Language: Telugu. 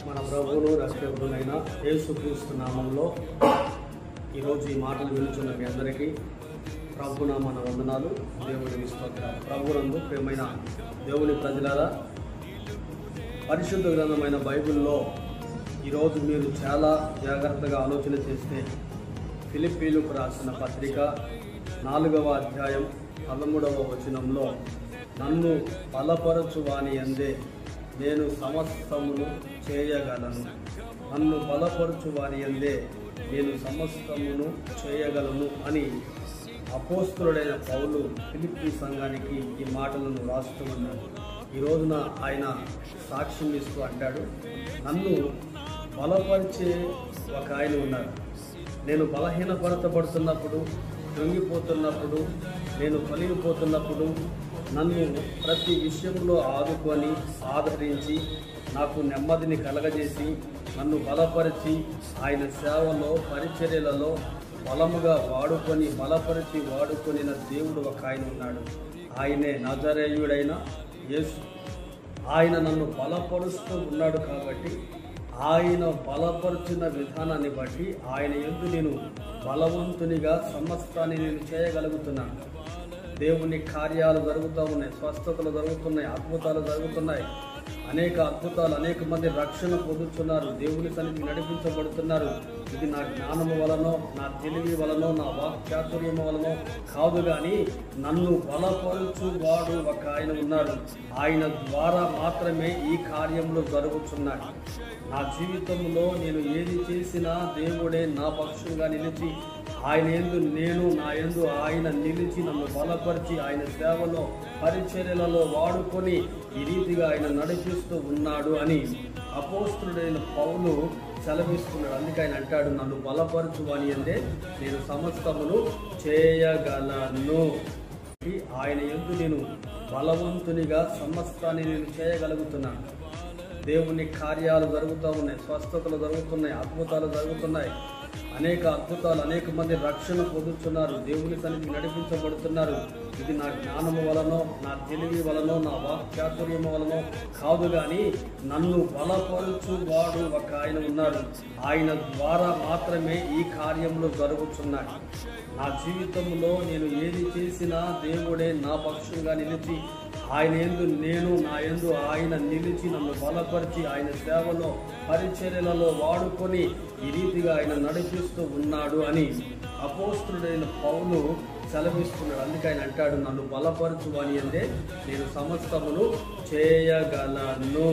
మన ప్రభువును రక్షకుడునైన యేసుక్రీస్తు నామంలో ఈరోజు ఈ మాటలు వినుచున్న మీ అందరికీ ప్రభునామన వందనాలు, దేవుని స్తోత్రాలు. ప్రభునందు ప్రియమైన దేవుని ప్రజలారా, పరిశుద్ధ గ్రంథమైన బైబిల్లో ఈరోజు మీరు చాలా జాగ్రత్తగా ఆలోచన చేస్తే ఫిలిప్పీలకు రాసిన పత్రిక 4వ అధ్యాయం 13వ వచనంలో, నన్ను బలపరచు వాని యందే నేను సమస్తమును చేయగలను, నన్ను బలపరచు వాని యందే నేను సమస్తమును చేయగలను అని అపోస్తలుడైన పౌలు ఫిలిప్పీ సంఘానికి ఈ మాటలను రాస్తూ ఉన్నాడు. ఈ రోజున ఆయన సాక్ష్యం ఇస్తూ అంటాడు, నన్ను బలపరిచే ఒక ఆయన ఉన్నారు. నేను బలహీనపరచబడుతున్నప్పుడు, కృంగిపోతున్నప్పుడు, నేను కలిగిపోతున్నప్పుడు నన్ను ప్రతి విషయంలో ఆదుకొని ఆదరించి నాకు నెమ్మదిని కలగజేసి నన్ను బలపరిచి ఆయన సేవలో పరిచర్యలలో బలముగా బలపరిచి వాడుకొనిన దేవుడు ఒక ఆయన ఉన్నాడు. ఆయనే నజరేయుడైన యేసు. ఆయన నన్ను బలపరుస్తూ ఉన్నాడు కాబట్టి ఆయన బలపరుచిన విధానాన్ని బట్టి ఆయన యందు నేను బలవంతునిగా సమస్తాన్ని నేను చేయగలుగుతున్నాను. దేవుని కార్యాలు జరుగుతూ ఉన్నాయి, స్వస్థతలు జరుగుతున్నాయి, అద్భుతాలు జరుగుతున్నాయి. అనేక అద్భుతాలు, అనేక మంది రక్షణ పొందుతున్నారు, దేవుని సన్నిధికి నడిపించబడుతున్నారు. ఇది నా జ్ఞానము వలనో, నా తెలివి వలనో, నా వాక్చాతుర్యము వలనో కాదు, కానీ నన్ను బలపరుచు వాడు ఒక ఆయన ఉన్నాడు. ఆయన ద్వారా మాత్రమే ఈ కార్యములు జరుగుతున్నాయి. నా జీవితంలో నేను ఏది చేసినా దేవుడే నా పక్షంగా నిలిచి ఆయన యందు నేను, నా యందు ఆయన నిలిచి నన్ను బలపరిచి ఆయన సేవలో పరిచర్యలలో వాడుకొని ఈ రీతిగా ఆయన నడిపిస్తూ ఉన్నాడు అని అపోస్తలుడైన పౌలు సెలవిస్తున్నాడు. అందుకే ఆయన అంటాడు, నన్ను బలపరచు అని అంటే నేను సమస్తమును చేయగలను. ఆయన యందు నేను బలవంతునిగా సమస్తాన్ని నేను చేయగలుగుతున్నాను. దేవుని కార్యాలు జరుగుతూ ఉన్నాయి, స్వస్థతలు జరుగుతున్నాయి, అద్భుతాలు జరుగుతున్నాయి. అనేక అద్భుతాలు, అనేక మంది రక్షణ పొందుతున్నారు, దేవుని సన్నిధికి నడిపించబడుతున్నారు. ఇది నా జ్ఞానము వలనో, నా తెలివి వలనో, నా వాక్చాతుర్యము వలనో కాదు, కానీ నన్ను బలపరుచు వాడు ఒక ఆయన ఉన్నాడు. ఆయన ద్వారా మాత్రమే ఈ కార్యములు జరుగుతున్నాయి. నా జీవితంలో నేను ఏది చేసినా దేవుడే నా పక్షంగా నిలిచి ఆయన యందు నేను, నా యందు ఆయన నిలిచి నన్ను బలపరిచి ఆయన సేవలో పరిచర్యలలో వాడుకొని ఈ రీతిగా ఆయన నడిపిస్తూ ఉన్నాడు అని అపోస్తలుడైన పౌలు సెలవిస్తున్నాడు. అందుకే ఆయన అంటాడు, నన్ను బలపరచు అని అంటే నేను సమస్తమును చేయగలను.